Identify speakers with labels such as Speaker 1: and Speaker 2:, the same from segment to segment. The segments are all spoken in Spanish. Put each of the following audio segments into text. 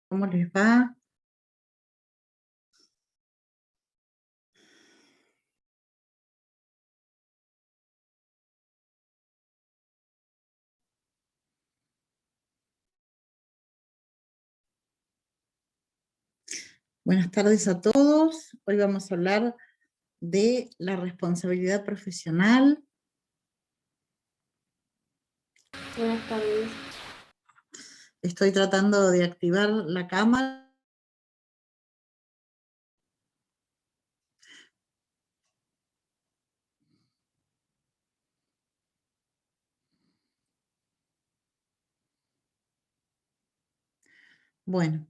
Speaker 1: ¿Cómo les va? Buenas tardes a todos. Hoy vamos a hablar de la responsabilidad profesional.
Speaker 2: Buenas tardes.
Speaker 1: Estoy tratando de activar la cámara. Bueno,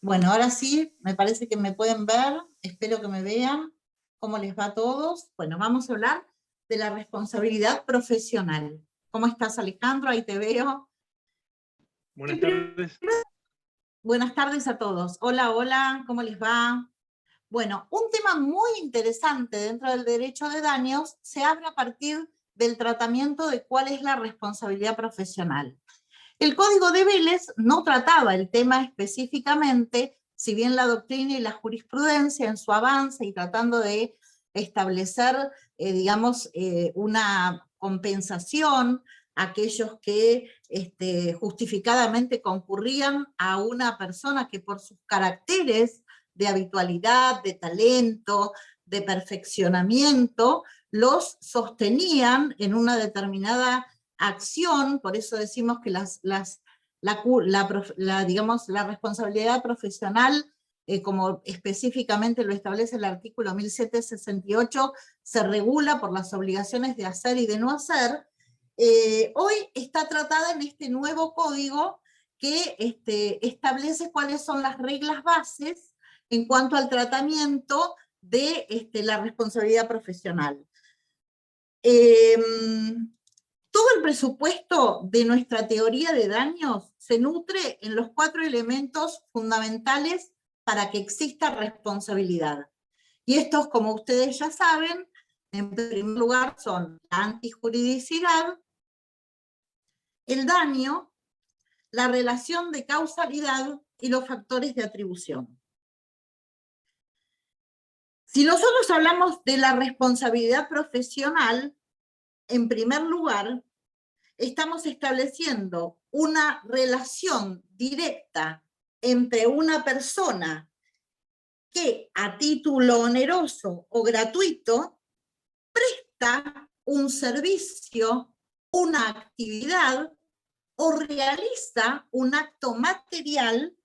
Speaker 1: bueno, ahora sí, me parece que me pueden ver. Espero que me vean. ¿Cómo les va a todos? Bueno, vamos a hablar de la responsabilidad profesional. ¿Cómo estás, Alejandro? Ahí te veo.
Speaker 3: Buenas tardes.
Speaker 1: Buenas tardes a todos. Hola, hola, ¿cómo les va? Bueno, un tema muy interesante dentro del derecho de daños se abre a partir del tratamiento de cuál es la responsabilidad profesional. El Código de Vélez no trataba el tema específicamente, si bien la doctrina y la jurisprudencia en su avance y tratando de establecer, una compensación a aquellos que justificadamente concurrían a una persona que por sus caracteres de habitualidad, de talento, de perfeccionamiento los sostenían en una determinada acción, por eso decimos que digamos, la responsabilidad profesional, como específicamente lo establece el artículo 1768, se regula por las obligaciones de hacer y de no hacer. Hoy está tratada en este nuevo código que establece cuáles son las reglas bases en cuanto al tratamiento de la responsabilidad profesional. Todo el presupuesto de nuestra teoría de daños se nutre en los 4 elementos fundamentales para que exista responsabilidad. Y estos, como ustedes ya saben, en primer lugar son la antijuridicidad, el daño, la relación de causalidad y los factores de atribución. Si nosotros hablamos de la responsabilidad profesional, en primer lugar, estamos estableciendo una relación directa entre una persona que a título oneroso o gratuito presta un servicio, una actividad o realiza un acto material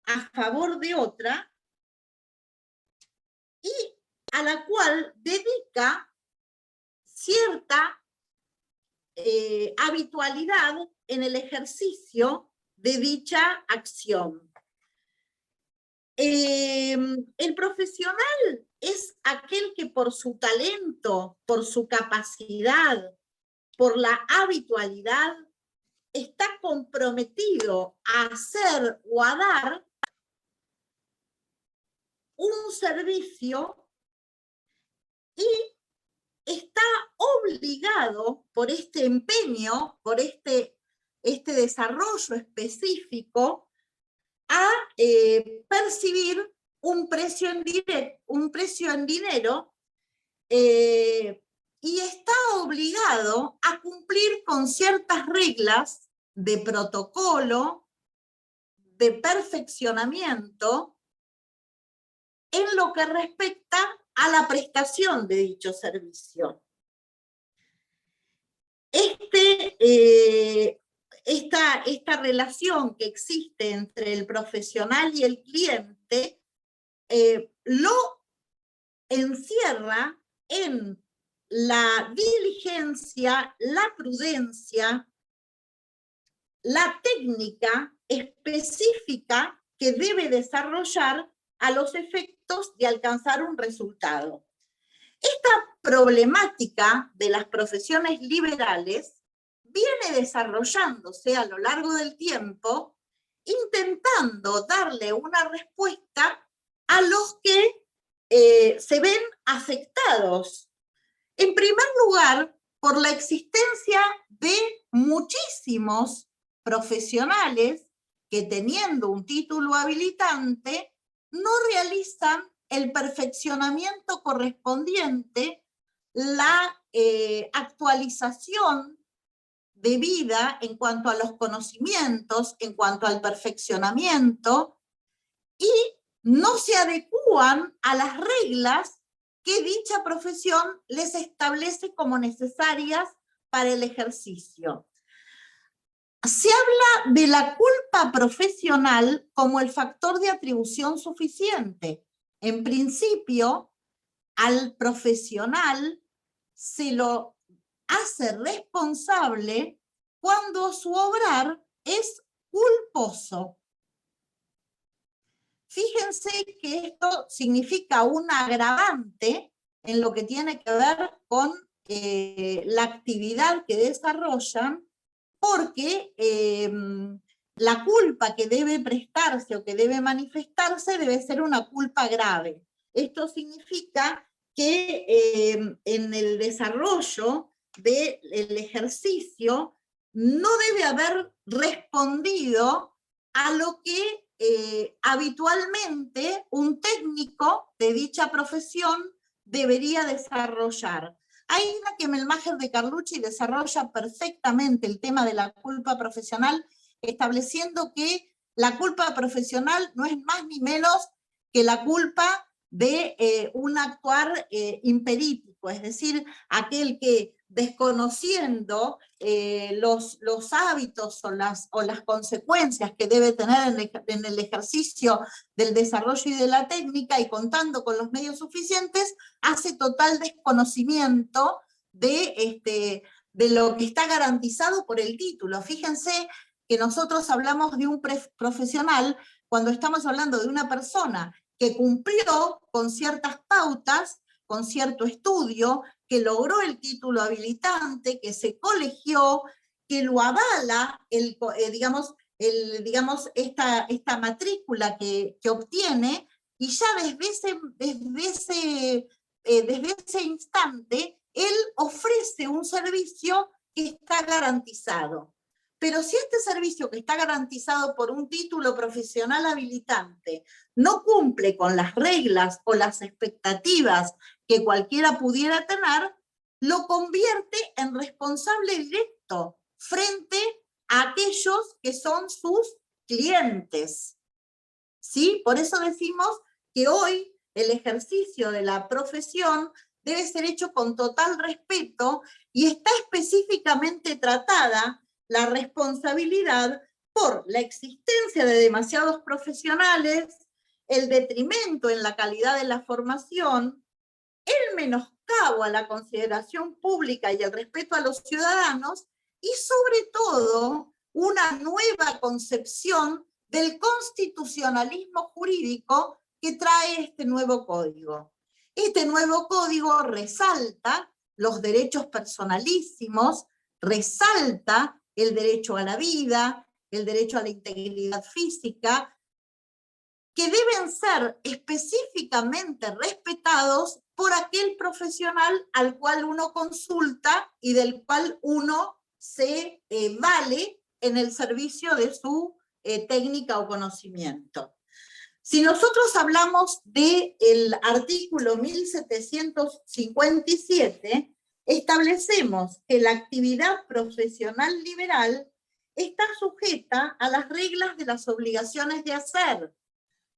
Speaker 1: a favor de otra y a la cual dedica cierta habitualidad en el ejercicio de dicha acción. El profesional es aquel que por su talento, por su capacidad, por la habitualidad, está comprometido a hacer o a dar un servicio y está obligado por este empeño, por este desarrollo específico, a percibir un precio en dinero, y está obligado a cumplir con ciertas reglas de protocolo, de perfeccionamiento, en lo que respecta a la prestación de dicho servicio. Esta relación que existe entre el profesional y el cliente lo encierra en la diligencia, la prudencia, la técnica específica que debe desarrollar a los efectos de alcanzar un resultado. Esta problemática de las profesiones liberales viene desarrollándose a lo largo del tiempo, intentando darle una respuesta a los que se ven afectados. En primer lugar, por la existencia de muchísimos profesionales que, teniendo un título habilitante, no realizan el perfeccionamiento correspondiente, la actualización debida en cuanto a los conocimientos, en cuanto al perfeccionamiento, y no se adecúan a las reglas que dicha profesión les establece como necesarias para el ejercicio. Se habla de la culpa profesional como el factor de atribución suficiente. En principio, al profesional se lo hace responsable cuando su obrar es culposo. Fíjense que esto significa un agravante en lo que tiene que ver con la actividad que desarrollan, porque la culpa que debe prestarse o que debe manifestarse debe ser una culpa grave. Esto significa que en el desarrollo del ejercicio no debe haber respondido a lo que habitualmente un técnico de dicha profesión debería desarrollar. Hay una que Melmacher de Carlucci desarrolla perfectamente el tema de la culpa profesional, estableciendo que la culpa profesional no es más ni menos que la culpa de un actuar imperítico, es decir, aquel que desconociendo los hábitos o las consecuencias que debe tener en el ejercicio del desarrollo y de la técnica y contando con los medios suficientes, hace total desconocimiento de lo que está garantizado por el título. Fíjense que nosotros hablamos de un profesional cuando estamos hablando de una persona que cumplió con ciertas pautas, con cierto estudio, que logró el título habilitante, que se colegió, que lo avala esta matrícula que obtiene, y ya desde ese instante, él ofrece un servicio que está garantizado. Pero si este servicio que está garantizado por un título profesional habilitante no cumple con las reglas o las expectativas que cualquiera pudiera tener, lo convierte en responsable directo frente a aquellos que son sus clientes. ¿Sí? Por eso decimos que hoy el ejercicio de la profesión debe ser hecho con total respeto y está específicamente tratada la responsabilidad por la existencia de demasiados profesionales, el detrimento en la calidad de la formación, el menoscabo a la consideración pública y el respeto a los ciudadanos, y sobre todo una nueva concepción del constitucionalismo jurídico que trae este nuevo código. Este nuevo código resalta los derechos personalísimos, resalta el derecho a la vida, el derecho a la integridad física, que deben ser específicamente respetados por aquel profesional al cual uno consulta y del cual uno se vale en el servicio de su técnica o conocimiento. Si nosotros hablamos del artículo 1757, establecemos que la actividad profesional liberal está sujeta a las reglas de las obligaciones de hacer.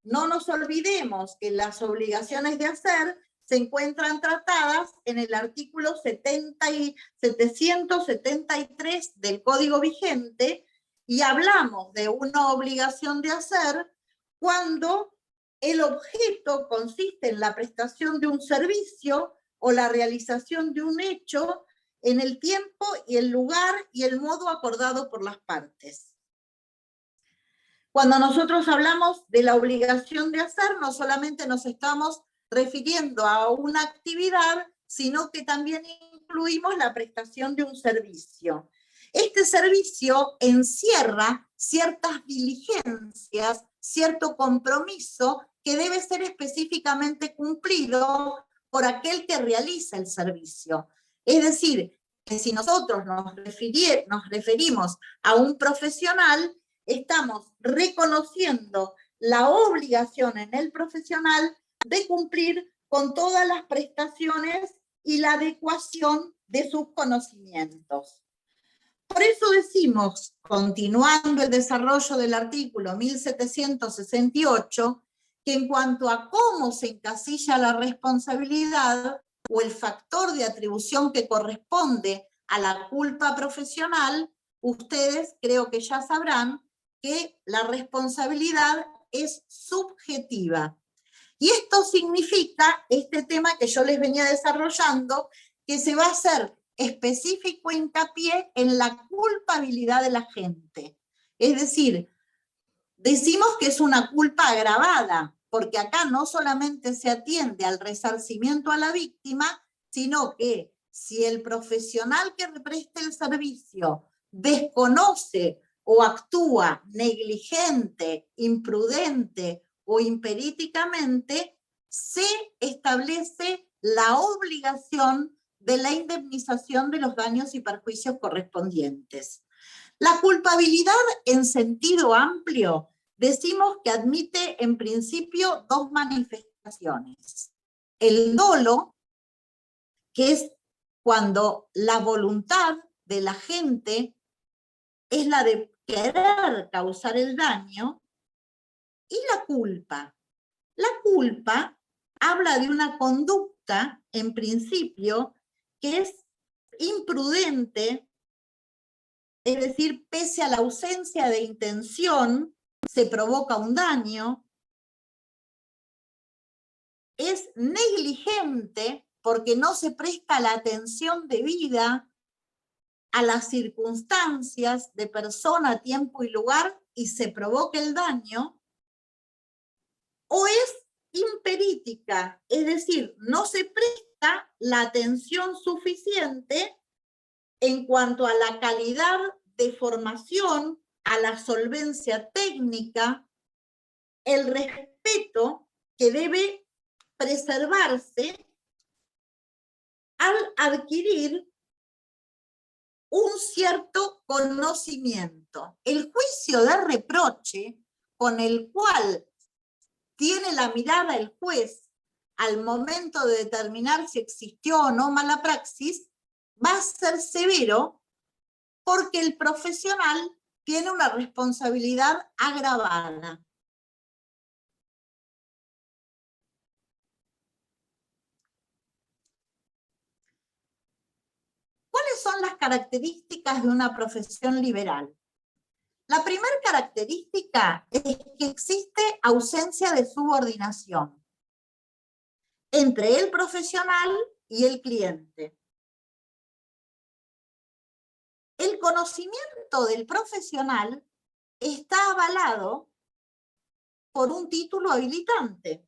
Speaker 1: No nos olvidemos que las obligaciones de hacer se encuentran tratadas en el artículo 773 del Código vigente, y hablamos de una obligación de hacer cuando el objeto consiste en la prestación de un servicio o la realización de un hecho en el tiempo y el lugar y el modo acordado por las partes. Cuando nosotros hablamos de la obligación de hacer, no solamente nos estamos refiriendo a una actividad, sino que también incluimos la prestación de un servicio. Este servicio encierra ciertas diligencias, cierto compromiso que debe ser específicamente cumplido por aquel que realiza el servicio. Es decir, que si nosotros nos referimos a un profesional, estamos reconociendo la obligación en el profesional de cumplir con todas las prestaciones y la adecuación de sus conocimientos. Por eso decimos, continuando el desarrollo del artículo 1768, que en cuanto a cómo se encasilla la responsabilidad o el factor de atribución que corresponde a la culpa profesional, ustedes creo que ya sabrán que la responsabilidad es subjetiva. Y esto significa, este tema que yo les venía desarrollando, que se va a hacer específico hincapié en la culpabilidad de la gente. Es decir, decimos que es una culpa agravada, porque acá no solamente se atiende al resarcimiento a la víctima, sino que si el profesional que presta el servicio desconoce o actúa negligente, imprudente o imperíticamente, se establece la obligación de la indemnización de los daños y perjuicios correspondientes. La culpabilidad en sentido amplio, decimos que admite en principio dos manifestaciones. El dolo, que es cuando la voluntad de la gente es la de querer causar el daño, y la culpa. La culpa habla de una conducta, en principio, que es imprudente, es decir, pese a la ausencia de intención, se provoca un daño, es negligente porque no se presta la atención debida a las circunstancias de persona, tiempo y lugar y se provoca el daño, o es imperítica, es decir, no se presta la atención suficiente en cuanto a la calidad de formación, a la solvencia técnica, el respeto que debe preservarse al adquirir un cierto conocimiento. El juicio de reproche con el cual tiene la mirada el juez al momento de determinar si existió o no mala praxis, va a ser severo porque el profesional tiene una responsabilidad agravada. ¿Cuáles son las características de una profesión liberal? La primera característica es que existe ausencia de subordinación entre el profesional y el cliente. El conocimiento del profesional está avalado por un título habilitante,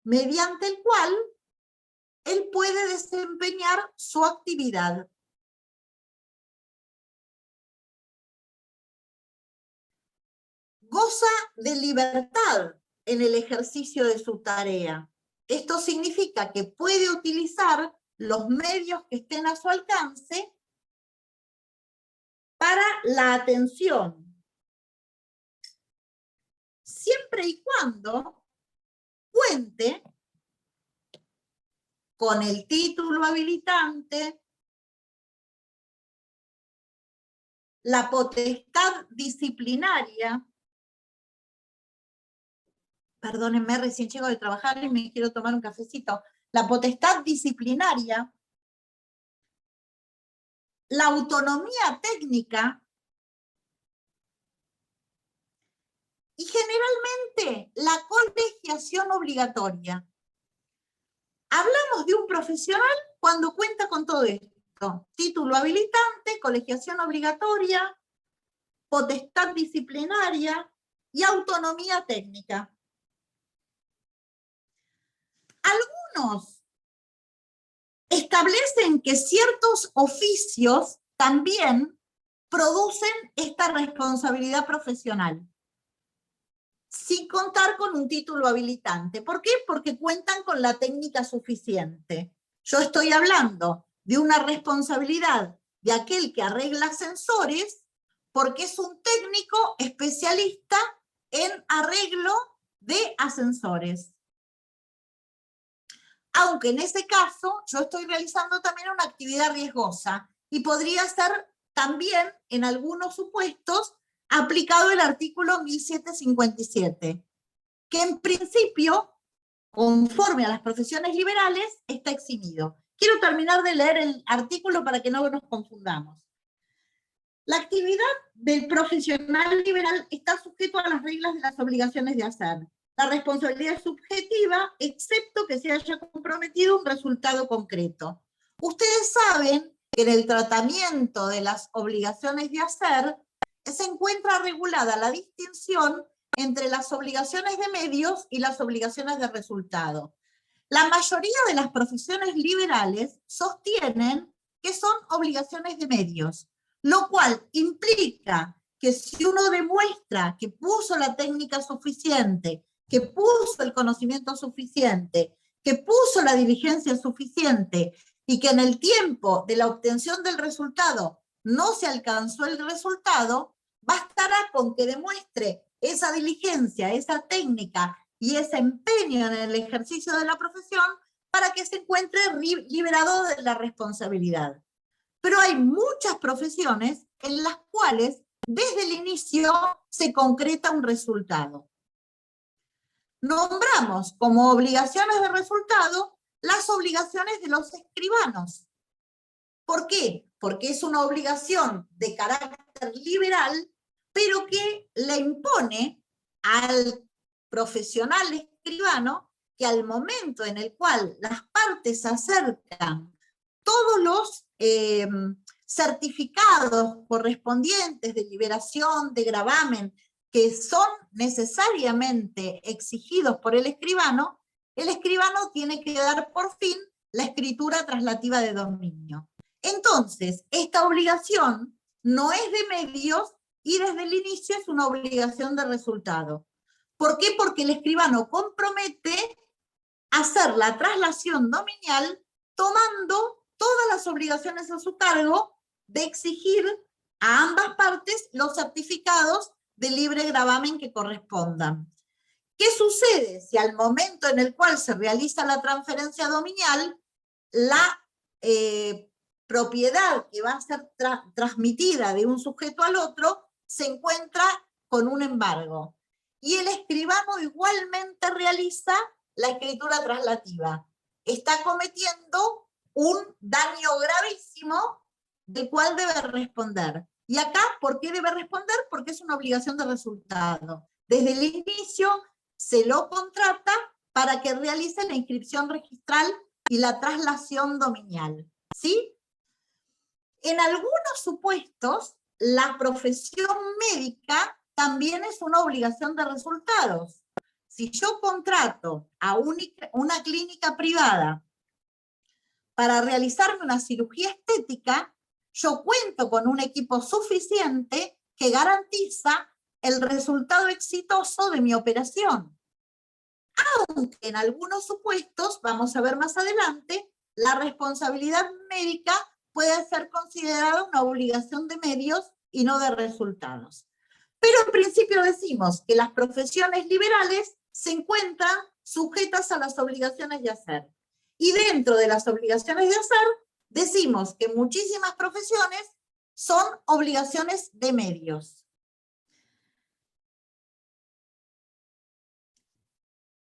Speaker 1: mediante el cual él puede desempeñar su actividad. Goza de libertad en el ejercicio de su tarea. Esto significa que puede utilizar los medios que estén a su alcance para la atención, siempre y cuando cuente con el título habilitante, la potestad disciplinaria. Perdónenme, recién llego de trabajar y me quiero tomar un cafecito. La potestad disciplinaria, la autonomía técnica y generalmente la colegiación obligatoria. Hablamos de un profesional cuando cuenta con todo esto: título habilitante, colegiación obligatoria, potestad disciplinaria y autonomía técnica. Algunos establecen que ciertos oficios también producen esta responsabilidad profesional, sin contar con un título habilitante. ¿Por qué? Porque cuentan con la técnica suficiente. Yo estoy hablando de una responsabilidad de aquel que arregla ascensores porque es un técnico especialista en arreglo de ascensores. Aunque en ese caso yo estoy realizando también una actividad riesgosa y podría ser también en algunos supuestos aplicado el artículo 1757, que en principio, conforme a las profesiones liberales, está eximido. Quiero terminar de leer el artículo para que no nos confundamos. La actividad del profesional liberal está sujeto a las reglas de las obligaciones de hacer. La responsabilidad es subjetiva, excepto que se haya comprometido un resultado concreto. Ustedes saben que en el tratamiento de las obligaciones de hacer se encuentra regulada la distinción entre las obligaciones de medios y las obligaciones de resultado. La mayoría de las profesiones liberales sostienen que son obligaciones de medios, lo cual implica que si uno demuestra que puso la técnica suficiente, que puso el conocimiento suficiente, que puso la diligencia suficiente y que en el tiempo de la obtención del resultado no se alcanzó el resultado, bastará con que demuestre esa diligencia, esa técnica y ese empeño en el ejercicio de la profesión para que se encuentre liberado de la responsabilidad. Pero hay muchas profesiones en las cuales desde el inicio se concreta un resultado. nombramos como obligaciones de resultado las obligaciones de los escribanos. ¿Por qué? Porque es una obligación de carácter liberal, pero que le impone al profesional escribano que al momento en el cual las partes acercan todos los certificados correspondientes de liberación, de gravamen, que son necesariamente exigidos por el escribano tiene que dar por fin la escritura traslativa de dominio. Entonces, esta obligación no es de medios y desde el inicio es una obligación de resultado. ¿Por qué? Porque el escribano compromete hacer la traslación dominial tomando todas las obligaciones a su cargo de exigir a ambas partes los certificados de libre gravamen que correspondan. ¿Qué sucede si al momento en el cual se realiza la transferencia dominial, la propiedad que va a ser transmitida de un sujeto al otro se encuentra con un embargo? Y el escribano igualmente realiza la escritura traslativa. Está cometiendo un daño gravísimo del cual debe responder. Y acá, ¿por qué debe responder? Porque es una obligación de resultado. Desde el inicio se lo contrata para que realice la inscripción registral y la traslación dominial. ¿Sí? En algunos supuestos, la profesión médica también es una obligación de resultados. Si yo contrato a una clínica privada para realizarme una cirugía estética, yo cuento con un equipo suficiente que garantiza el resultado exitoso de mi operación. Aunque en algunos supuestos, vamos a ver más adelante, la responsabilidad médica puede ser considerada una obligación de medios y no de resultados. Pero en principio decimos que las profesiones liberales se encuentran sujetas a las obligaciones de hacer. Y dentro de las obligaciones de hacer, decimos que muchísimas profesiones son obligaciones de medios.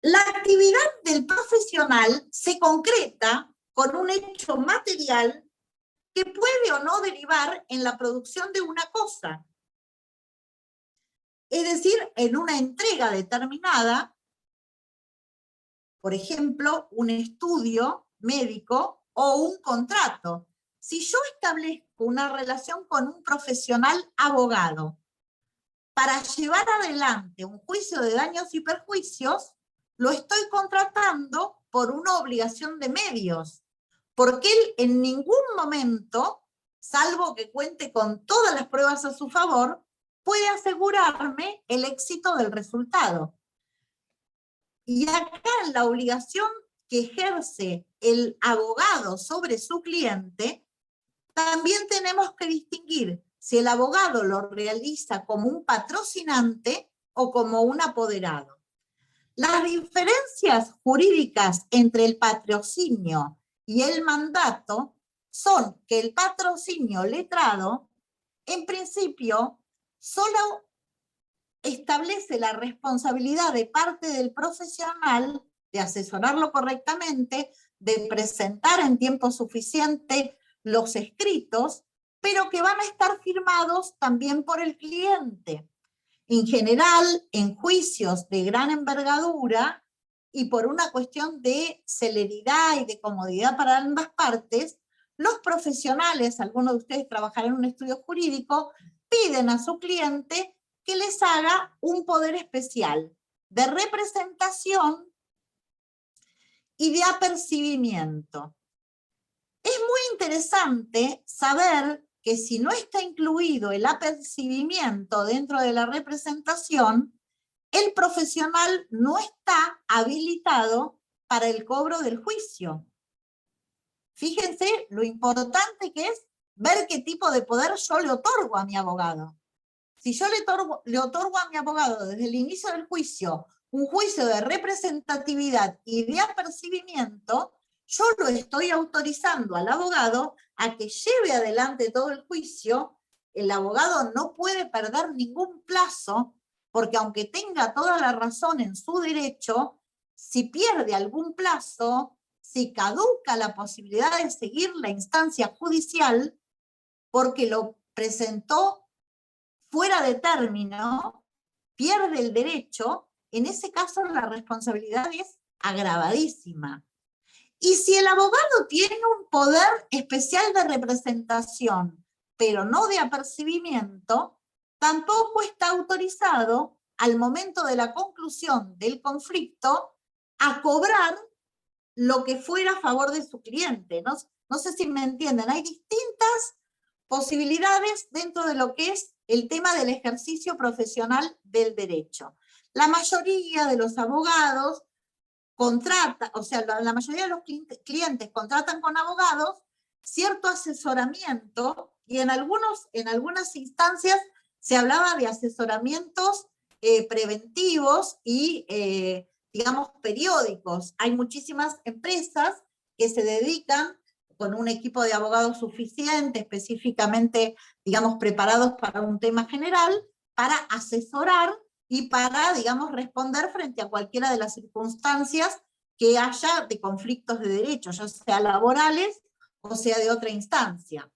Speaker 1: La actividad del profesional se concreta con un hecho material que puede o no derivar en la producción de una cosa. Es decir, en una entrega determinada, por ejemplo, un estudio médico o un contrato. Si yo establezco una relación con un profesional abogado para llevar adelante un juicio de daños y perjuicios, lo estoy contratando por una obligación de medios, porque él en ningún momento, salvo que cuente con todas las pruebas a su favor, puede asegurarme el éxito del resultado. Y acá la obligación que ejerce el abogado sobre su cliente, también tenemos que distinguir si el abogado lo realiza como un patrocinante o como un apoderado. Las diferencias jurídicas entre el patrocinio y el mandato son que el patrocinio letrado, en principio, solo establece la responsabilidad de parte del profesional de asesorarlo correctamente, de presentar en tiempo suficiente los escritos, pero que van a estar firmados también por el cliente. En general, en juicios de gran envergadura y por una cuestión de celeridad y de comodidad para ambas partes, los profesionales, algunos de ustedes trabajarán en un estudio jurídico, piden a su cliente que les haga un poder especial de representación y de apercibimiento. Es muy interesante saber que si no está incluido el apercibimiento dentro de la representación, el profesional no está habilitado para el cobro del juicio. Fíjense lo importante que es ver qué tipo de poder yo le otorgo a mi abogado. Si yo le otorgo a mi abogado desde el inicio del juicio un juicio de representatividad y de apercibimiento, yo lo estoy autorizando al abogado a que lleve adelante todo el juicio. El abogado no puede perder ningún plazo porque aunque tenga toda la razón en su derecho, si pierde algún plazo, si caduca la posibilidad de seguir la instancia judicial, porque lo presentó fuera de término, pierde el derecho, en ese caso la responsabilidad es agravadísima. Y si el abogado tiene un poder especial de representación, pero no de apercibimiento, tampoco está autorizado, al momento de la conclusión del conflicto, a cobrar lo que fuera a favor de su cliente. No sé si me entienden, hay distintas posibilidades dentro de lo que es el tema del ejercicio profesional del derecho. La mayoría de los abogados contrata, o sea, la mayoría de los clientes contratan con abogados cierto asesoramiento, y en algunas instancias se hablaba de asesoramientos preventivos y, digamos, periódicos. Hay muchísimas empresas que se dedican con un equipo de abogados suficiente, específicamente, digamos, preparados para un tema general, para asesorar y para, digamos, responder frente a cualquiera de las circunstancias que haya de conflictos de derechos, ya sea laborales o sea de otra instancia.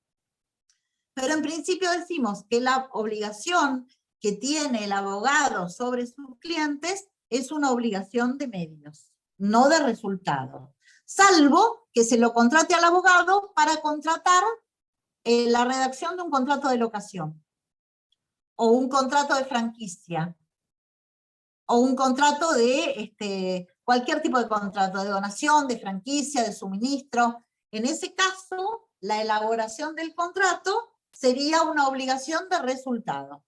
Speaker 1: Pero en principio decimos que la obligación que tiene el abogado sobre sus clientes es una obligación de medios, no de resultado, salvo que se lo contrate al abogado para contratar la redacción de un contrato de locación, o un contrato de franquicia, o un contrato de cualquier tipo de contrato, de donación, de franquicia, de suministro. En ese caso, la elaboración del contrato sería una obligación de resultado.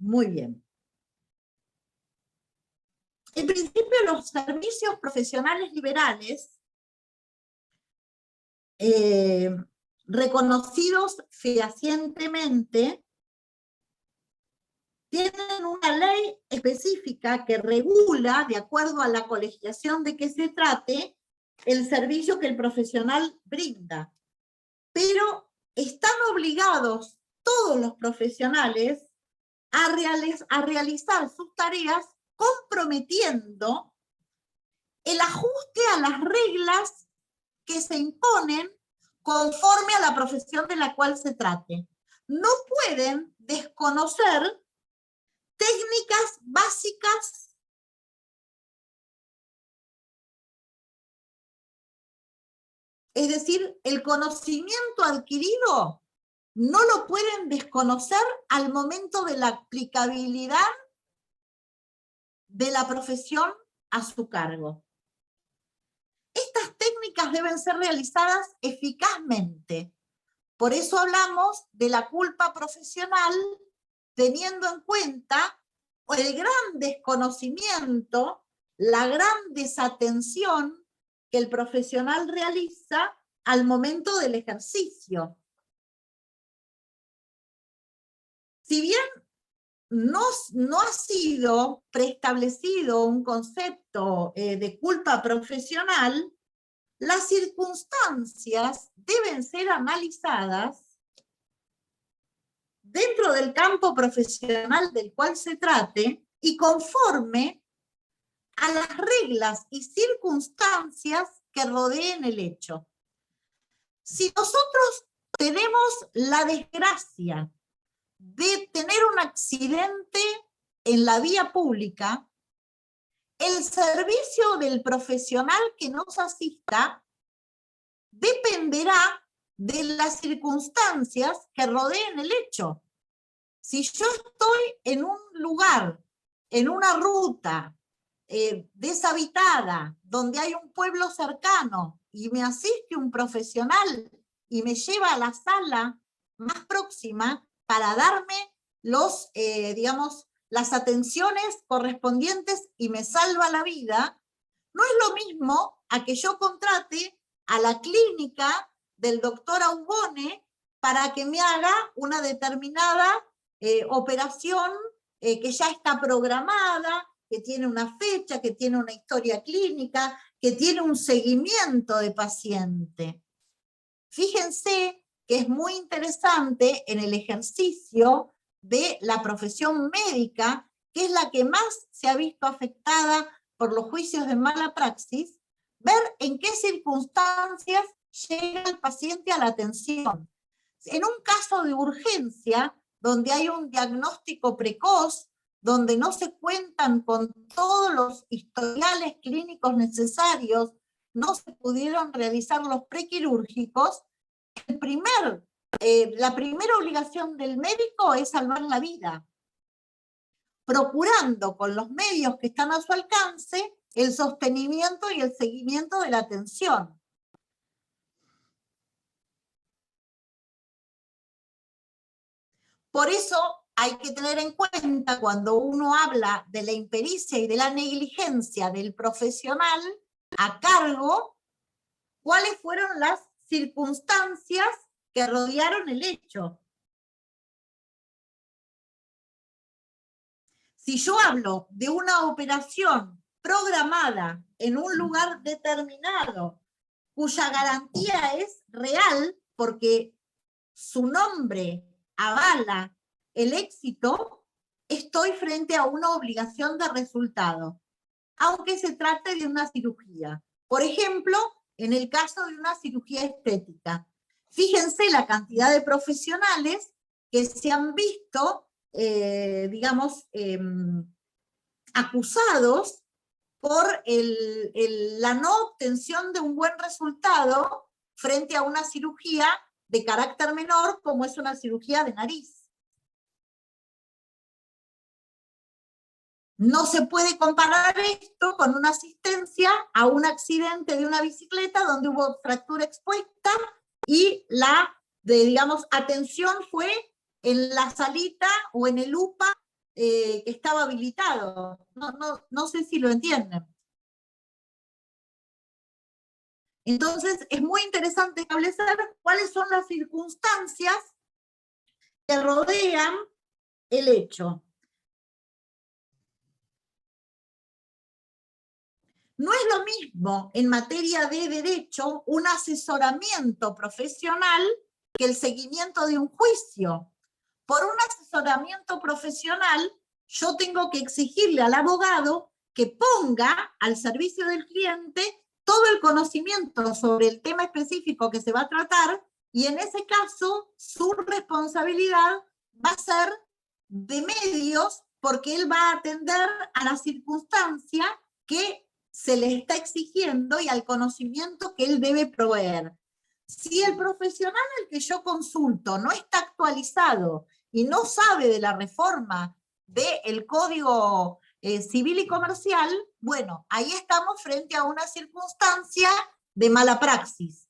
Speaker 1: Muy bien. En principio, los servicios profesionales liberales, reconocidos fehacientemente, tienen una ley específica que regula, de acuerdo a la colegiación de que se trate, el servicio que el profesional brinda. Pero están obligados todos los profesionales a realizar sus tareas comprometiendo el ajuste a las reglas que se imponen conforme a la profesión de la cual se trate. No pueden desconocer técnicas básicas es decir, el conocimiento adquirido no lo pueden desconocer al momento de la aplicabilidad de la profesión a su cargo. Estas técnicas deben ser realizadas eficazmente. Por eso hablamos de la culpa profesional, teniendo en cuenta el gran desconocimiento, la gran desatención que el profesional realiza al momento del ejercicio. Si bien no ha sido preestablecido un concepto de culpa profesional, las circunstancias deben ser analizadas dentro del campo profesional del cual se trate y conforme a las reglas y circunstancias que rodeen el hecho. Si nosotros tenemos la desgracia de tener un accidente en la vía pública, el servicio del profesional que nos asista dependerá de las circunstancias que rodeen el hecho. Si yo estoy en un lugar, en una ruta deshabitada, donde hay un pueblo cercano, y me asiste un profesional y me lleva a la sala más próxima para darme los, digamos, las atenciones correspondientes y me salva la vida, no es lo mismo a que yo contrate a la clínica del doctor Aubone para que me haga una determinada operación que ya está programada, que tiene una fecha, que tiene una historia clínica, que tiene un seguimiento de paciente. Fíjense que es muy interesante en el ejercicio de la profesión médica, que es la que más se ha visto afectada por los juicios de mala praxis, ver en qué circunstancias llega el paciente a la atención. En un caso de urgencia, donde hay un diagnóstico precoz, donde no se cuentan con todos los historiales clínicos necesarios, no se pudieron realizar los prequirúrgicos, la primera obligación del médico es salvar la vida, procurando con los medios que están a su alcance el sostenimiento y el seguimiento de la atención. Por eso hay que tener en cuenta cuando uno habla de la impericia y de la negligencia del profesional a cargo, cuáles fueron las circunstancias que rodearon el hecho. Si yo hablo de una operación programada en un lugar determinado, cuya garantía es real, porque su nombre avala el éxito, estoy frente a una obligación de resultado, aunque se trate de una cirugía. Por ejemplo, en el caso de una cirugía estética. Fíjense la cantidad de profesionales que se han visto, acusados por la no obtención de un buen resultado frente a una cirugía de carácter menor, como es una cirugía de nariz. No se puede comparar esto con una asistencia a un accidente de una bicicleta donde hubo fractura expuesta y la, atención fue en la salita o en el UPA que estaba habilitado. No sé si lo entienden. Entonces, es muy interesante establecer cuáles son las circunstancias que rodean el hecho. No es lo mismo en materia de derecho un asesoramiento profesional que el seguimiento de un juicio. Por un asesoramiento profesional, yo tengo que exigirle al abogado que ponga al servicio del cliente todo el conocimiento sobre el tema específico que se va a tratar, y en ese caso su responsabilidad va a ser de medios, porque él va a atender a la circunstancia que se le está exigiendo y al conocimiento que él debe proveer. Si el profesional al que yo consulto no está actualizado y no sabe de la reforma del Código Civil y Comercial, bueno, ahí estamos frente a una circunstancia de mala praxis,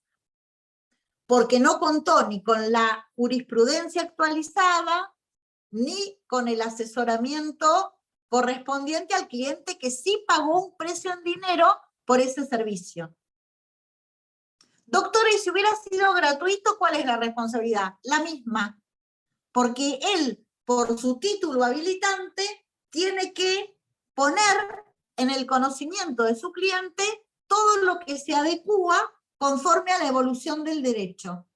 Speaker 1: porque no contó ni con la jurisprudencia actualizada, ni con el asesoramiento correspondiente al cliente que sí pagó un precio en dinero por ese servicio. Doctor, y si hubiera sido gratuito, ¿cuál es la responsabilidad? La misma, porque él, por su título habilitante, tiene que poner en el conocimiento de su cliente todo lo que se adecúa conforme a la evolución del derecho.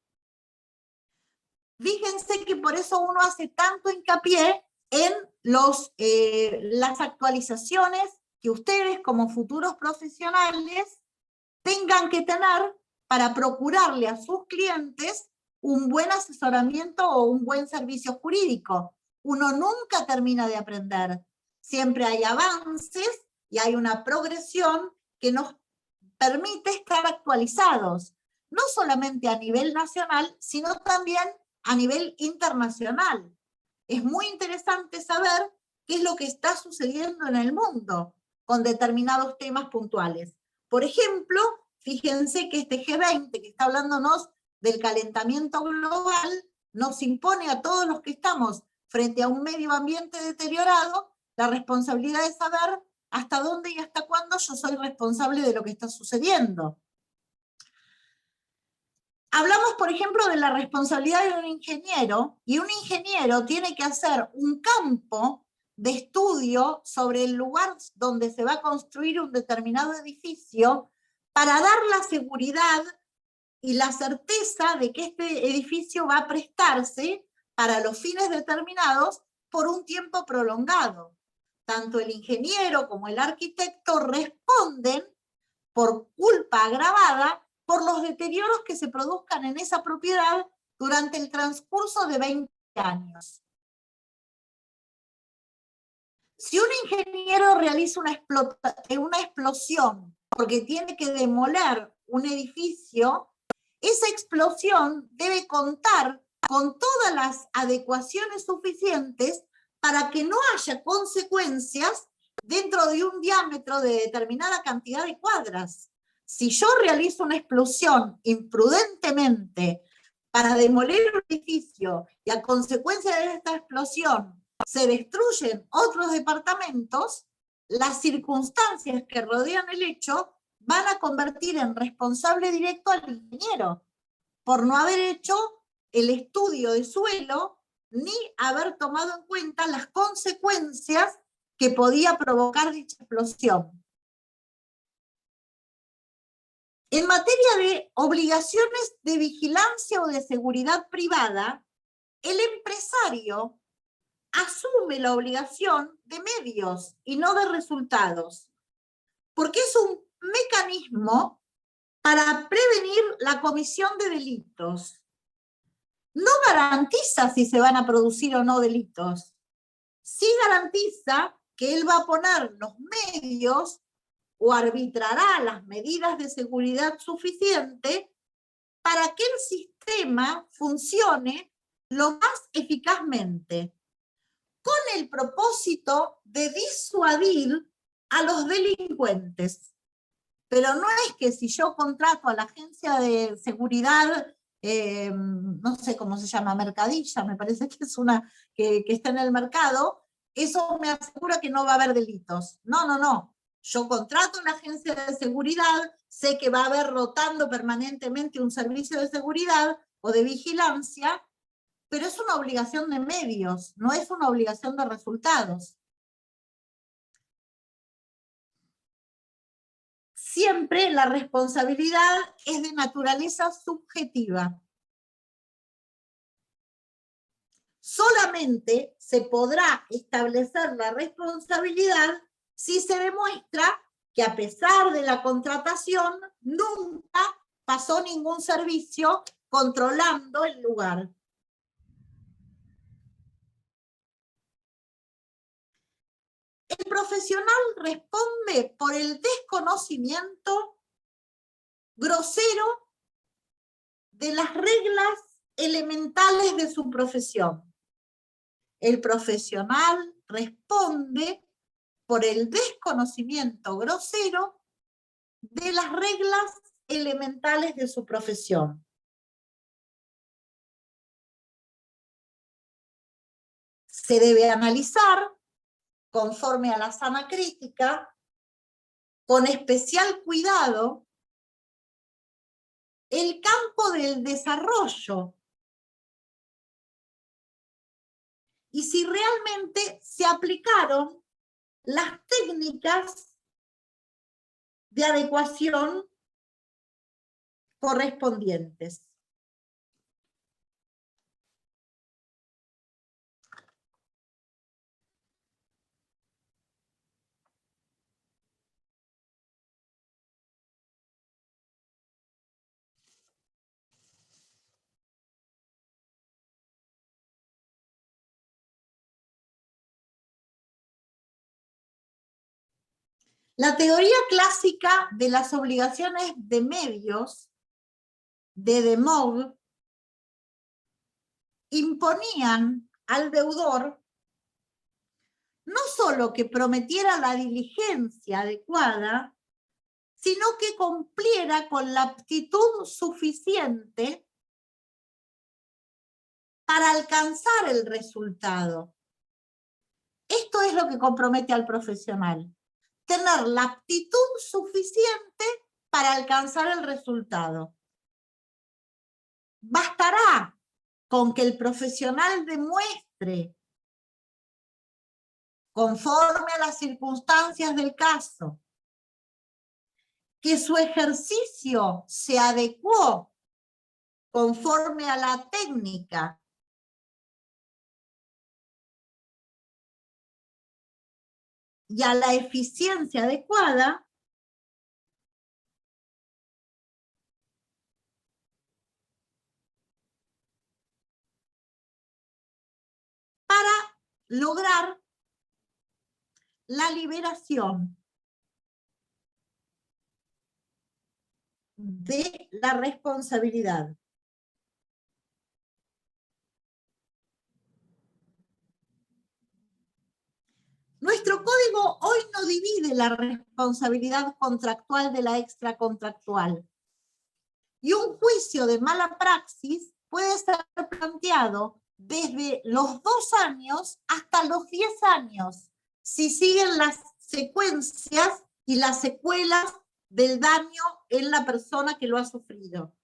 Speaker 1: Fíjense que por eso uno hace tanto hincapié en las actualizaciones que ustedes como futuros profesionales tengan que tener para procurarle a sus clientes un buen asesoramiento o un buen servicio jurídico. Uno nunca termina de aprender. Siempre hay avances y hay una progresión que nos permite estar actualizados, no solamente a nivel nacional, sino también a nivel internacional. Es muy interesante saber qué es lo que está sucediendo en el mundo con determinados temas puntuales. Por ejemplo, fíjense que este G20, que está hablándonos del calentamiento global, nos impone a todos los que estamos frente a un medio ambiente deteriorado la responsabilidad de saber hasta dónde y hasta cuándo yo soy responsable de lo que está sucediendo. Hablamos, por ejemplo, de la responsabilidad de un ingeniero, y un ingeniero tiene que hacer un campo de estudio sobre el lugar donde se va a construir un determinado edificio para dar la seguridad y la certeza de que este edificio va a prestarse para los fines determinados por un tiempo prolongado. Tanto el ingeniero como el arquitecto responden por culpa agravada por los deterioros que se produzcan en esa propiedad durante el transcurso de 20 años. Si un ingeniero realiza una explosión porque tiene que demoler un edificio, esa explosión debe contar con todas las adecuaciones suficientes para que no haya consecuencias dentro de un diámetro de determinada cantidad de cuadras. Si yo realizo una explosión imprudentemente para demoler un edificio y a consecuencia de esta explosión se destruyen otros departamentos, las circunstancias que rodean el hecho van a convertir en responsable directo al ingeniero por no haber hecho el estudio de suelo ni haber tomado en cuenta las consecuencias que podía provocar dicha explosión. En materia de obligaciones de vigilancia o de seguridad privada, el empresario asume la obligación de medios y no de resultados, porque es un mecanismo para prevenir la comisión de delitos. No garantiza si se van a producir o no delitos. Sí garantiza que él va a poner los medios o arbitrará las medidas de seguridad suficiente para que el sistema funcione lo más eficazmente, con el propósito de disuadir a los delincuentes. Pero no es que si yo contrato a la agencia de seguridad, no sé cómo se llama, Mercadilla, me parece que es una que está en el mercado, eso me asegura que no va a haber delitos. No, no, no. Yo contrato a la agencia de seguridad, sé que va a haber rotando permanentemente un servicio de seguridad o de vigilancia, pero es una obligación de medios, no es una obligación de resultados. Siempre la responsabilidad es de naturaleza subjetiva. Solamente se podrá establecer la responsabilidad si se demuestra que a pesar de la contratación nunca pasó ningún servicio controlando el lugar. El profesional responde por el desconocimiento grosero de las reglas elementales de su profesión. El profesional responde por el desconocimiento grosero de las reglas elementales de su profesión. Se debe analizar, conforme a la sana crítica, con especial cuidado, el campo del desarrollo y si realmente se aplicaron las técnicas de adecuación correspondientes. La teoría clásica de las obligaciones de medios de De Moog imponían al deudor no solo que prometiera la diligencia adecuada, sino que cumpliera con la aptitud suficiente para alcanzar el resultado. Esto es lo que compromete al profesional. Tener la aptitud suficiente para alcanzar el resultado. Bastará con que el profesional demuestre, conforme a las circunstancias del caso, que su ejercicio se adecuó conforme a la técnica y a la eficiencia adecuada, para lograr la liberación de la responsabilidad. Nuestro código hoy no divide la responsabilidad contractual de la extracontractual. Y un juicio de mala praxis puede ser planteado desde los 2 años hasta los 10 años, si siguen las secuencias y las secuelas del daño en la persona que lo ha sufrido.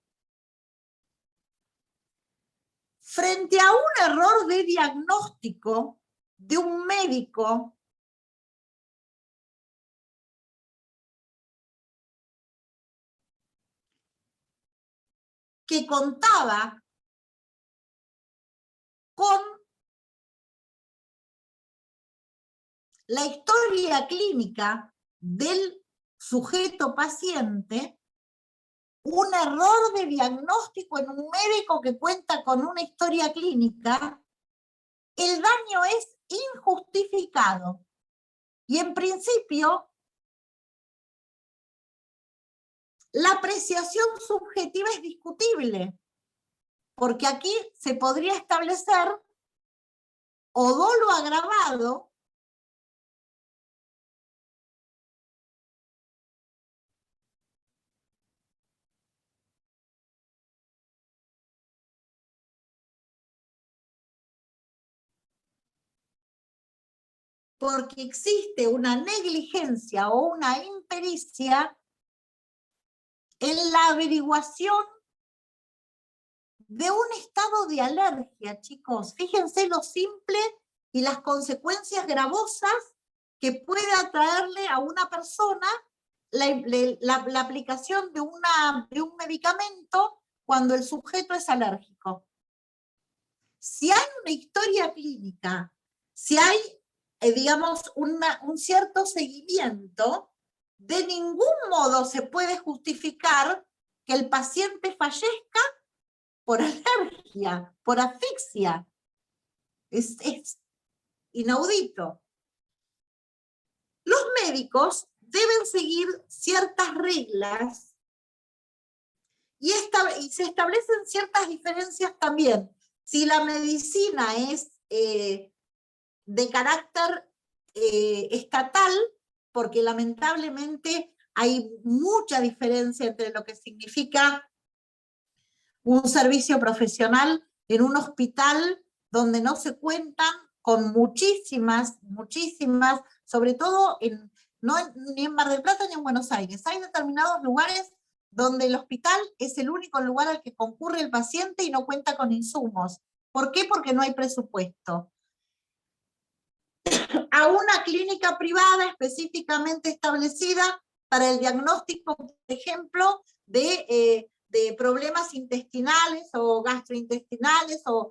Speaker 1: Frente a un error de diagnóstico de un médico que contaba con la historia clínica del sujeto paciente, un error de diagnóstico en un médico que cuenta con una historia clínica, el daño es injustificado. Y en principio, la apreciación subjetiva es discutible, porque aquí se podría establecer o dolo agravado porque existe una negligencia o una impericia en la averiguación de un estado de alergia, chicos. Fíjense lo simple y las consecuencias gravosas que puede atraerle a una persona la aplicación de un medicamento cuando el sujeto es alérgico. Si hay una historia clínica, si hay, digamos, un cierto seguimiento, de ningún modo se puede justificar que el paciente fallezca por alergia, por asfixia. Es inaudito. Los médicos deben seguir ciertas reglas y se establecen ciertas diferencias también. Si la medicina es de carácter estatal, porque lamentablemente hay mucha diferencia entre lo que significa un servicio profesional en un hospital donde no se cuentan con muchísimas, sobre todo ni en Mar del Plata ni en Buenos Aires. Hay determinados lugares donde el hospital es el único lugar al que concurre el paciente y no cuenta con insumos. ¿Por qué? Porque no hay presupuesto. A una clínica privada específicamente establecida para el diagnóstico, por ejemplo, de problemas intestinales o gastrointestinales o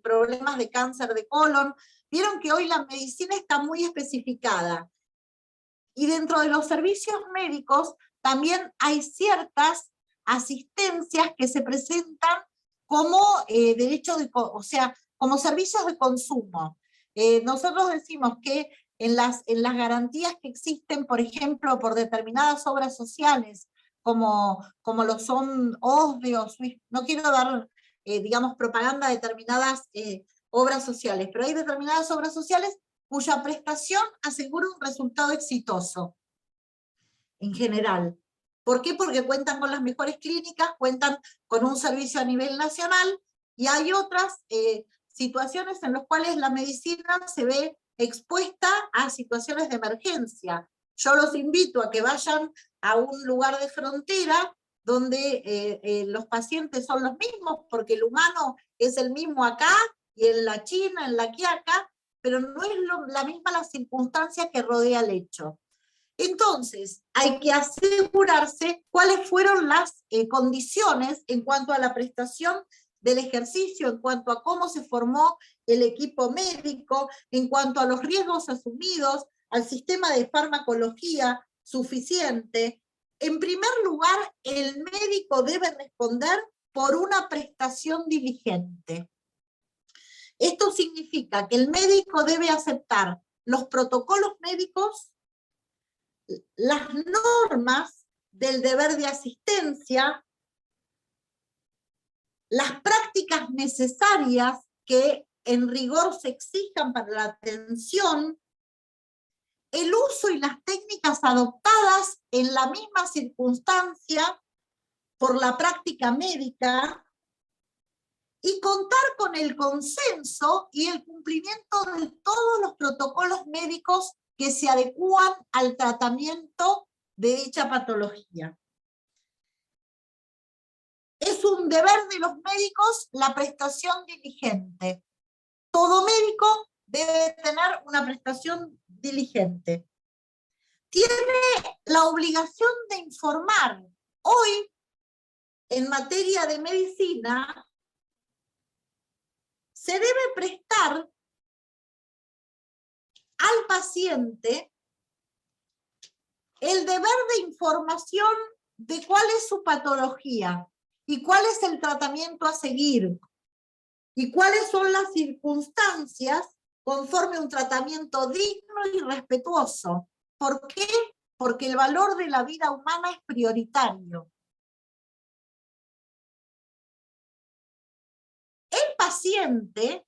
Speaker 1: problemas de cáncer de colon. Vieron que hoy la medicina está muy especificada. Y dentro de los servicios médicos también hay ciertas asistencias que se presentan como como servicios de consumo. Nosotros decimos que en las garantías que existen, por ejemplo, por determinadas obras sociales, como lo son OSDE o SWIFT, no quiero dar, digamos, propaganda a determinadas obras sociales, pero hay determinadas obras sociales cuya prestación asegura un resultado exitoso, en general. ¿Por qué? Porque cuentan con las mejores clínicas, cuentan con un servicio a nivel nacional, y hay otras situaciones en las cuales la medicina se ve expuesta a situaciones de emergencia. Yo los invito a que vayan a un lugar de frontera donde los pacientes son los mismos, porque el humano es el mismo acá, y en la China, en la Quiaca, pero no es la misma la circunstancia que rodea el hecho. Entonces, hay que asegurarse cuáles fueron las condiciones en cuanto a la prestación del ejercicio, en cuanto a cómo se formó el equipo médico, en cuanto a los riesgos asumidos, al sistema de farmacología suficiente. En primer lugar, el médico debe responder por una prestación diligente. Esto significa que el médico debe aceptar los protocolos médicos, las normas del deber de asistencia, las prácticas necesarias que en rigor se exijan para la atención, el uso y las técnicas adoptadas en la misma circunstancia por la práctica médica, y contar con el consenso y el cumplimiento de todos los protocolos médicos que se adecúan al tratamiento de dicha patología. Es un deber de los médicos la prestación diligente. Todo médico debe tener una prestación diligente. Tiene la obligación de informar. Hoy, en materia de medicina, se debe prestar al paciente el deber de información de cuál es su patología y cuál es el tratamiento a seguir y cuáles son las circunstancias conforme a un tratamiento digno y respetuoso. ¿Por qué? Porque el valor de la vida humana es prioritario. El paciente,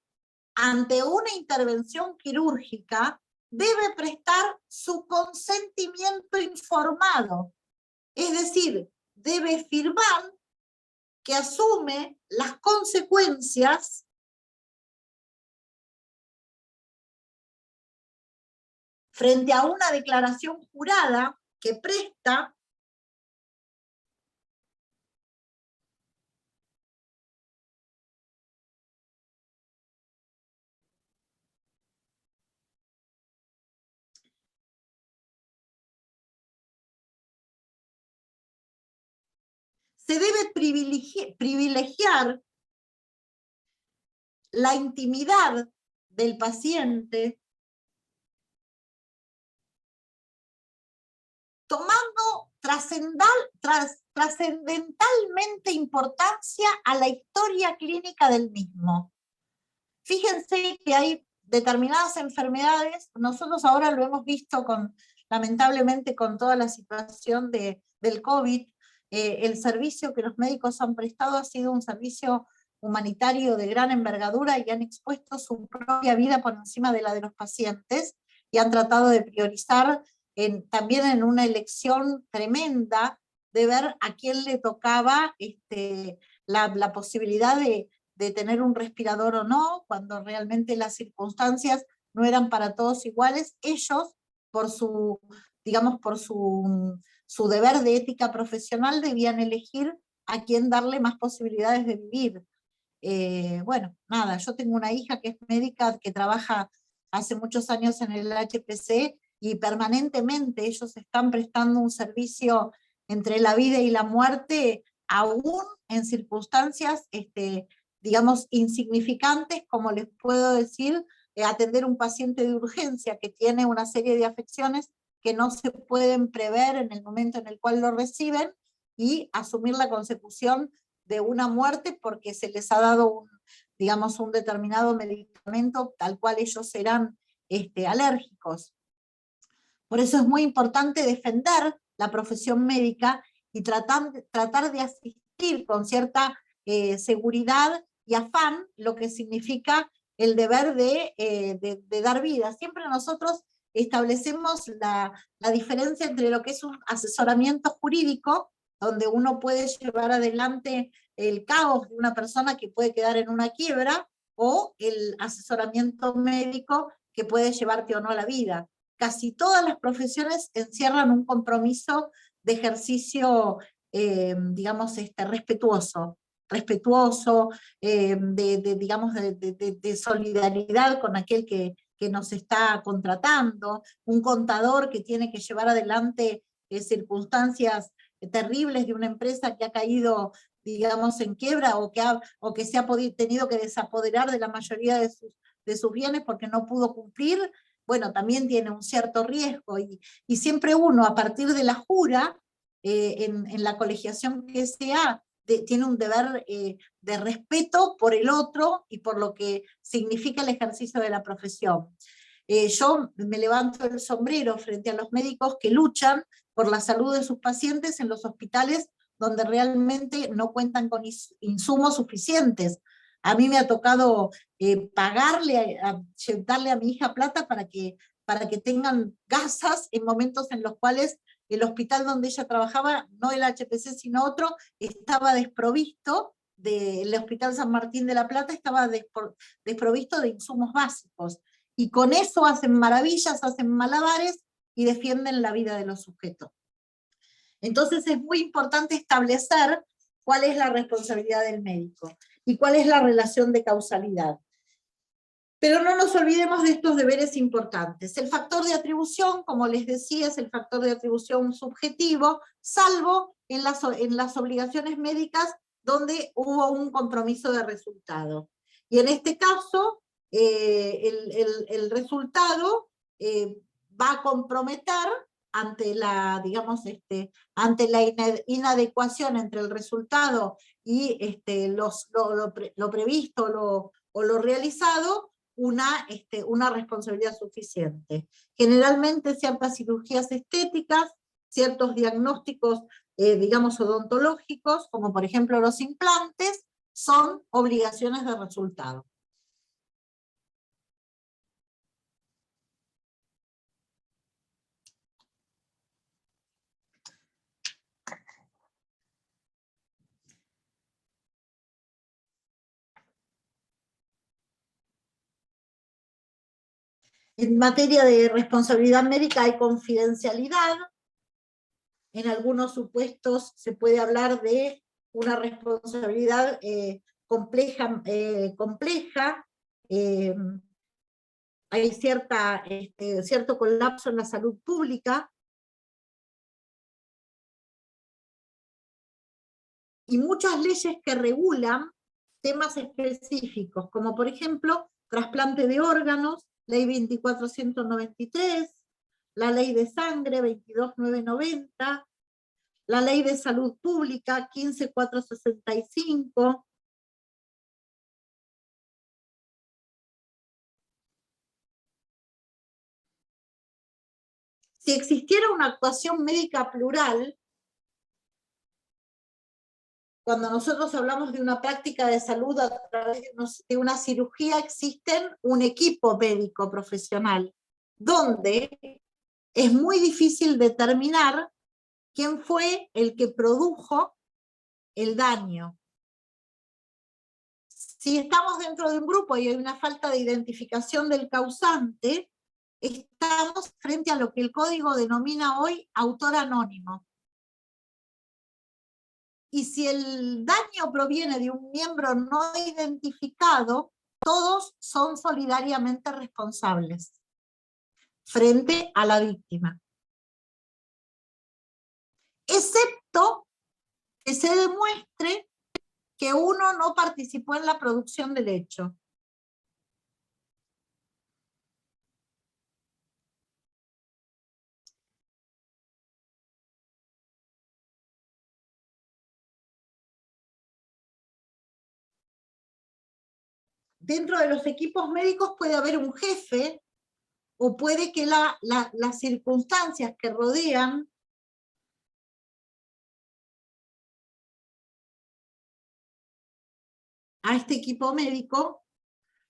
Speaker 1: ante una intervención quirúrgica, debe prestar su consentimiento informado, es decir, debe firmar que asume las consecuencias frente a una declaración jurada que presta se debe privilegiar la intimidad del paciente, tomando trascendentalmente importancia a la historia clínica del mismo. Fíjense que hay determinadas enfermedades, nosotros ahora lo hemos visto lamentablemente con toda la situación del COVID, el servicio que los médicos han prestado ha sido un servicio humanitario de gran envergadura y han expuesto su propia vida por encima de la de los pacientes y han tratado de priorizar también en una elección tremenda de ver a quién le tocaba la posibilidad de tener un respirador o no, cuando realmente las circunstancias no eran para todos iguales. Ellos, por su deber de ética profesional, debían elegir a quién darle más posibilidades de vivir. Bueno, nada, yo tengo una hija que es médica, que trabaja hace muchos años en el HPC, y permanentemente ellos están prestando un servicio entre la vida y la muerte, aún en circunstancias digamos, insignificantes, como les puedo decir, atender un paciente de urgencia que tiene una serie de afecciones que no se pueden prever en el momento en el cual lo reciben, y asumir la consecución de una muerte porque se les ha dado un determinado medicamento al cual ellos serán alérgicos. Por eso es muy importante defender la profesión médica y tratar de asistir con cierta seguridad y afán lo que significa el deber de dar vida. Siempre nosotros establecemos la diferencia entre lo que es un asesoramiento jurídico, donde uno puede llevar adelante el caos de una persona que puede quedar en una quiebra, o el asesoramiento médico que puede llevarte o no a la vida. Casi todas las profesiones encierran un compromiso de ejercicio, digamos, respetuoso, digamos, de solidaridad con aquel que nos está contratando, un contador que tiene que llevar adelante circunstancias terribles de una empresa que ha caído, digamos, en quiebra, o que se ha tenido que desapoderar de la mayoría de sus bienes porque no pudo cumplir. Bueno, también tiene un cierto riesgo, y siempre uno, a partir de la jura, en la colegiación que sea, tiene un deber de respeto por el otro y por lo que significa el ejercicio de la profesión. Yo me levanto el sombrero frente a los médicos que luchan por la salud de sus pacientes en los hospitales donde realmente no cuentan con insumos suficientes. A mí me ha tocado darle a mi hija plata para que tengan gasas en momentos en los cuales el hospital donde ella trabajaba, no el HPC sino otro, estaba desprovisto, el Hospital San Martín de la Plata estaba desprovisto de insumos básicos. Y con eso hacen maravillas, hacen malabares y defienden la vida de los sujetos. Entonces es muy importante establecer cuál es la responsabilidad del médico y cuál es la relación de causalidad. Pero no nos olvidemos de estos deberes importantes. El factor de atribución, como les decía, es el factor de atribución subjetivo, salvo en las obligaciones médicas donde hubo un compromiso de resultado. Y en este caso, el resultado va a comprometer ante la, digamos, ante la inadecuación entre el resultado y lo previsto o lo realizado, una responsabilidad suficiente. Generalmente ciertas cirugías estéticas, ciertos diagnósticos, digamos, odontológicos, como por ejemplo los implantes, son obligaciones de resultado. En materia de responsabilidad médica hay confidencialidad. En algunos supuestos se puede hablar de una responsabilidad compleja. Hay cierto colapso en la salud pública. Y muchas leyes que regulan temas específicos, como por ejemplo, trasplante de órganos, ley 24.193, la ley de sangre 22.990, la ley de salud pública 15.465, si existiera una actuación médica plural, cuando nosotros hablamos de una práctica de salud a través de una cirugía, existen un equipo médico profesional, donde es muy difícil determinar quién fue el que produjo el daño. Si estamos dentro de un grupo y hay una falta de identificación del causante, estamos frente a lo que el código denomina hoy autor anónimo. Y si el daño proviene de un miembro no identificado, todos son solidariamente responsables frente a la víctima. Excepto que se demuestre que uno no participó en la producción del hecho. Dentro de los equipos médicos puede haber un jefe, o puede que las circunstancias que rodean a este equipo médico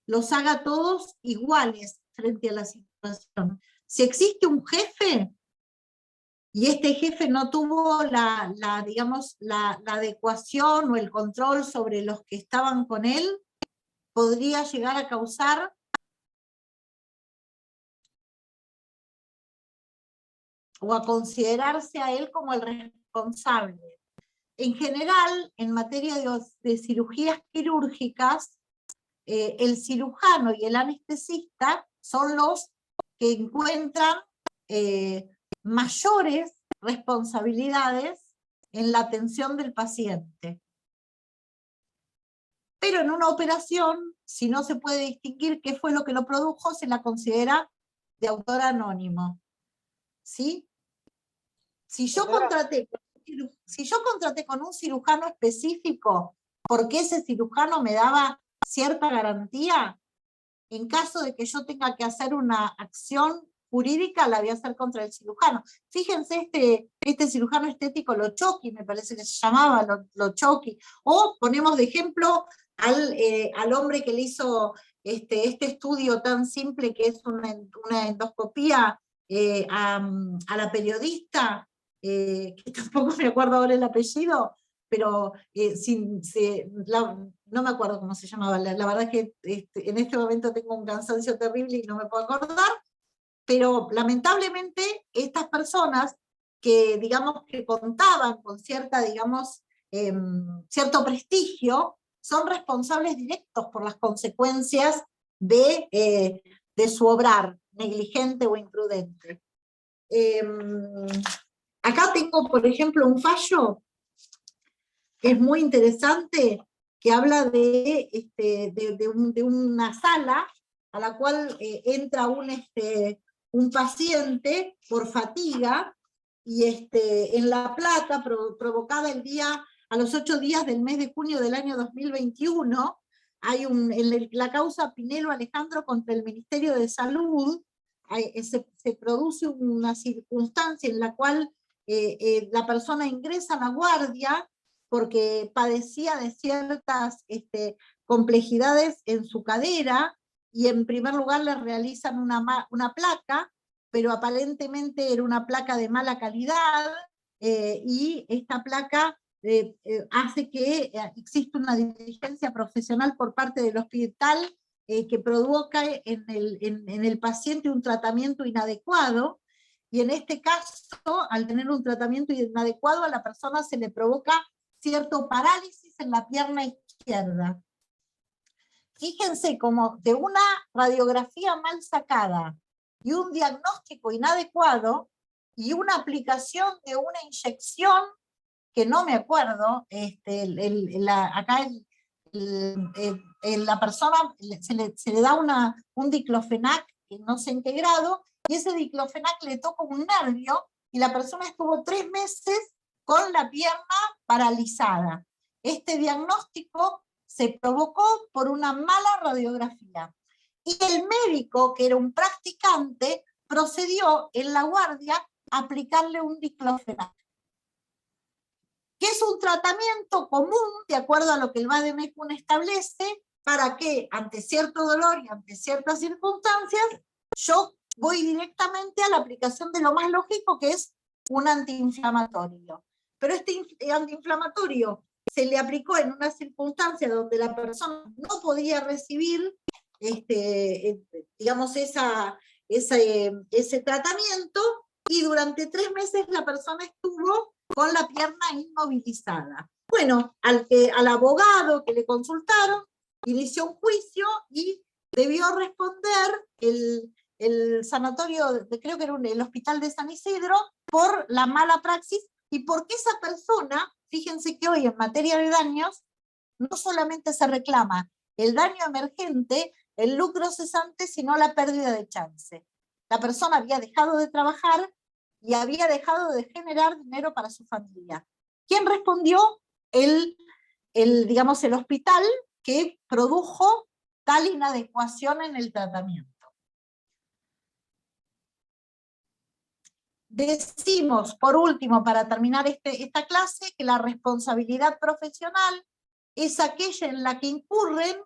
Speaker 1: los haga todos iguales frente a la situación. Si existe un jefe, y este jefe no tuvo digamos, la adecuación o el control sobre los que estaban con él, podría llegar a causar o a considerarse a él como el responsable. En general, en materia de cirugías quirúrgicas, el cirujano y el anestesista son los que encuentran mayores responsabilidades en la atención del paciente. Pero en una operación, si no se puede distinguir qué fue lo que lo produjo, se la considera de autor anónimo. ¿Sí? Si yo contraté con un cirujano específico, porque ese cirujano me daba cierta garantía, en caso de que yo tenga que hacer una acción jurídica, la voy a hacer contra el cirujano. Fíjense este cirujano estético Lochoqui, me parece que se llamaba Lochoqui, o ponemos de ejemplo al hombre que le hizo este estudio tan simple que es una endoscopía a la periodista, que tampoco me acuerdo ahora el apellido, pero no me acuerdo cómo se llamaba, la verdad es que en este momento tengo un cansancio terrible y no me puedo acordar, pero lamentablemente estas personas que digamos que contaban con cierto prestigio, son responsables directos por las consecuencias de su obrar negligente o imprudente. Acá tengo, por ejemplo, un fallo que es muy interesante, que habla de una sala a la cual entra un paciente por fatiga, y en La Plata, provocada a los 8 días del mes de junio del año 2021, hay la causa Pinelo Alejandro contra el Ministerio de Salud, se produce una circunstancia en la cual la persona ingresa a la guardia porque padecía de ciertas complejidades en su cadera, y en primer lugar le realizan una placa, pero aparentemente era una placa de mala calidad, y esta placa hace que exista una diligencia profesional por parte del hospital que provoca en el paciente un tratamiento inadecuado, y en este caso, al tener un tratamiento inadecuado, a la persona se le provoca cierto parálisis en la pierna izquierda. Fíjense cómo de una radiografía mal sacada y un diagnóstico inadecuado y una aplicación de una inyección que no me acuerdo, acá la persona se le da un diclofenac, no sé en qué grado, y ese diclofenac le toca un nervio, y la persona estuvo 3 meses con la pierna paralizada. Este diagnóstico se provocó por una mala radiografía. Y el médico, que era un practicante, procedió en la guardia a aplicarle un diclofenac, que es un tratamiento común, de acuerdo a lo que el VADEMECUN establece, para que ante cierto dolor y ante ciertas circunstancias, yo voy directamente a la aplicación de lo más lógico, que es un antiinflamatorio. Pero este antiinflamatorio se le aplicó en una circunstancia donde la persona no podía recibir digamos, ese tratamiento, y durante 3 meses la persona estuvo con la pierna inmovilizada. Bueno, al abogado que le consultaron, inició un juicio y debió responder el sanatorio, creo que era el hospital de San Isidro, por la mala praxis, y porque esa persona, fíjense que hoy en materia de daños, no solamente se reclama el daño emergente, el lucro cesante, sino la pérdida de chance. La persona había dejado de trabajar y había dejado de generar dinero para su familia. ¿Quién respondió? Digamos, el hospital que produjo tal inadecuación en el tratamiento. Decimos, por último, para terminar esta clase, que la responsabilidad profesional es aquella en la que incurren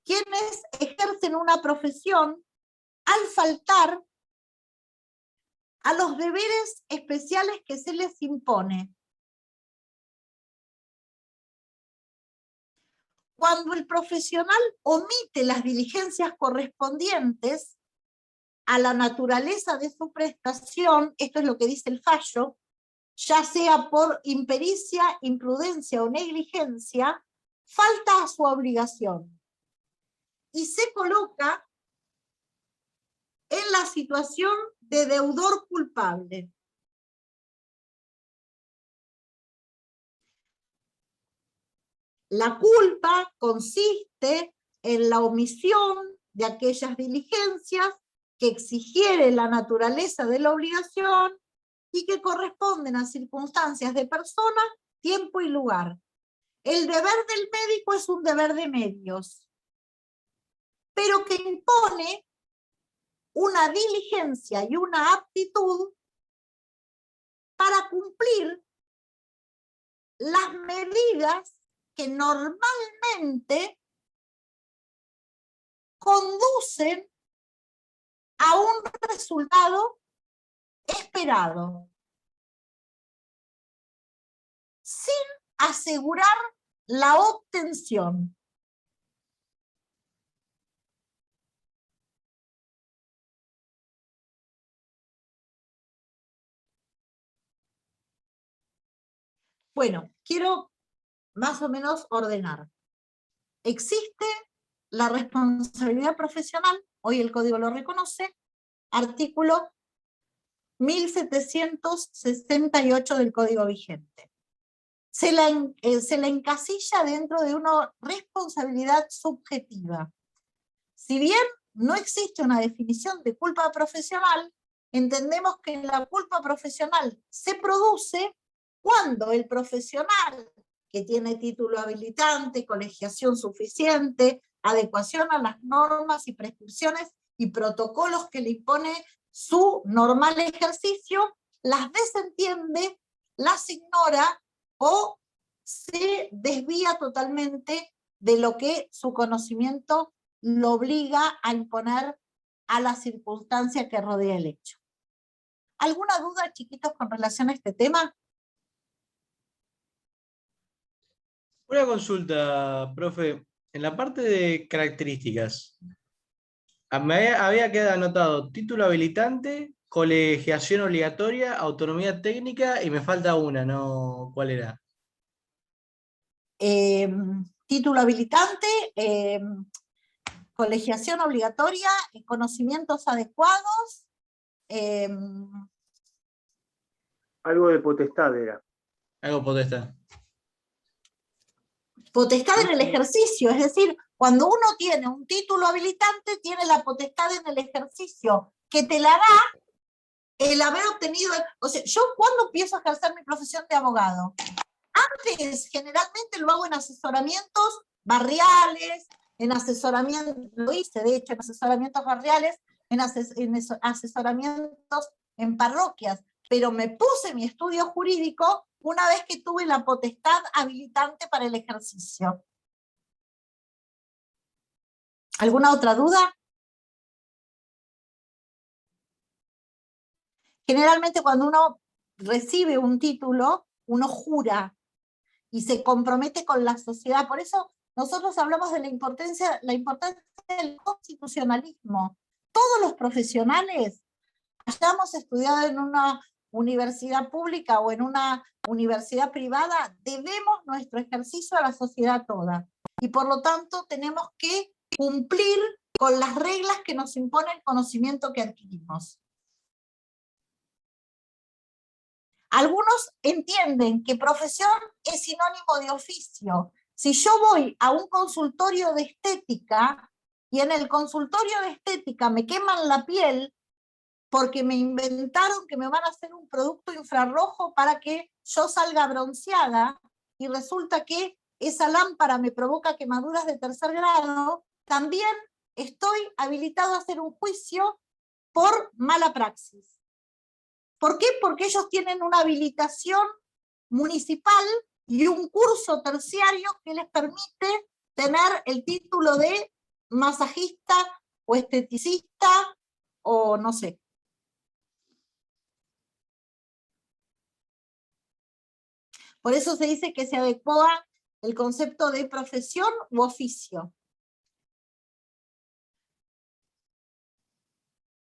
Speaker 1: quienes ejercen una profesión al faltar a los deberes especiales que se les impone. cuando el profesional omite las diligencias correspondientes a la naturaleza de su prestación, esto es lo que dice el fallo, ya sea por impericia, imprudencia o negligencia, falta a su obligación y se coloca en la situación de deudor culpable. La culpa consiste en la omisión de aquellas diligencias que exigiere la naturaleza de la obligación y que corresponden a circunstancias de persona, tiempo y lugar. El deber del médico es un deber de medios, pero que impone una diligencia y una aptitud para cumplir las medidas que normalmente conducen a un resultado esperado, sin asegurar la obtención. Bueno, quiero más o menos ordenar. Existe la responsabilidad profesional, hoy el código lo reconoce, artículo 1768 del código vigente. Se la encasilla dentro de una responsabilidad subjetiva. Si bien no existe una definición de culpa profesional, entendemos que la culpa profesional se produce cuando el profesional que tiene título habilitante, colegiación suficiente, adecuación a las normas y prescripciones y protocolos que le impone su normal ejercicio, las desentiende, las ignora o se desvía totalmente de lo que su conocimiento lo obliga a imponer a la circunstancia que rodea el hecho. ¿Alguna duda, chiquitos, con relación a este tema?
Speaker 4: Una consulta, profe. En la parte de características, había quedado anotado título habilitante, colegiación obligatoria, autonomía técnica y me falta una, ¿no? ¿Cuál era?
Speaker 1: Título habilitante, colegiación obligatoria, conocimientos adecuados.
Speaker 5: Algo de potestad era.
Speaker 4: Algo potestad.
Speaker 1: Potestad en el ejercicio, es decir, cuando uno tiene un título habilitante, tiene la potestad en el ejercicio, que te la da el haber obtenido, o sea, yo cuando empiezo a ejercer mi profesión de abogado, antes generalmente lo hago en asesoramientos barriales, en asesoramientos, lo hice de hecho en asesoramientos barriales, en asesoramientos en parroquias, pero me puse mi estudio jurídico una vez que tuve la potestad habilitante para el ejercicio. ¿Alguna otra duda? Generalmente cuando uno recibe un título, uno jura y se compromete con la sociedad. Por eso nosotros hablamos de la importancia del constitucionalismo. Todos los profesionales, hayamos estudiado en una universidad pública o en una universidad privada, debemos nuestro ejercicio a la sociedad toda. Y por lo tanto tenemos que cumplir con las reglas que nos impone el conocimiento que adquirimos. Algunos entienden que profesión es sinónimo de oficio. Si yo voy a un consultorio de estética y en el consultorio de estética me queman la piel porque me inventaron que me van a hacer un producto infrarrojo para que yo salga bronceada y resulta que esa lámpara me provoca quemaduras de tercer grado, también estoy habilitado a hacer un juicio por mala praxis. ¿Por qué? Porque ellos tienen una habilitación municipal y un curso terciario que les permite tener el título de masajista o esteticista o no sé. Por eso se dice que se adecua el concepto de profesión u oficio,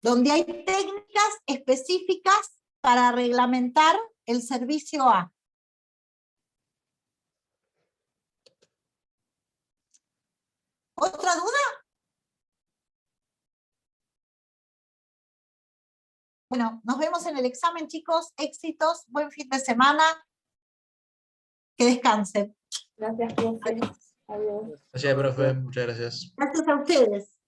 Speaker 1: donde hay técnicas específicas para reglamentar el servicio A. ¿Otra duda? Bueno, nos vemos en el examen, chicos. Éxitos, buen fin de semana. Que descansen.
Speaker 2: Gracias, profe. Adiós.
Speaker 4: Gracias, profe. Muchas gracias.
Speaker 1: Gracias a ustedes.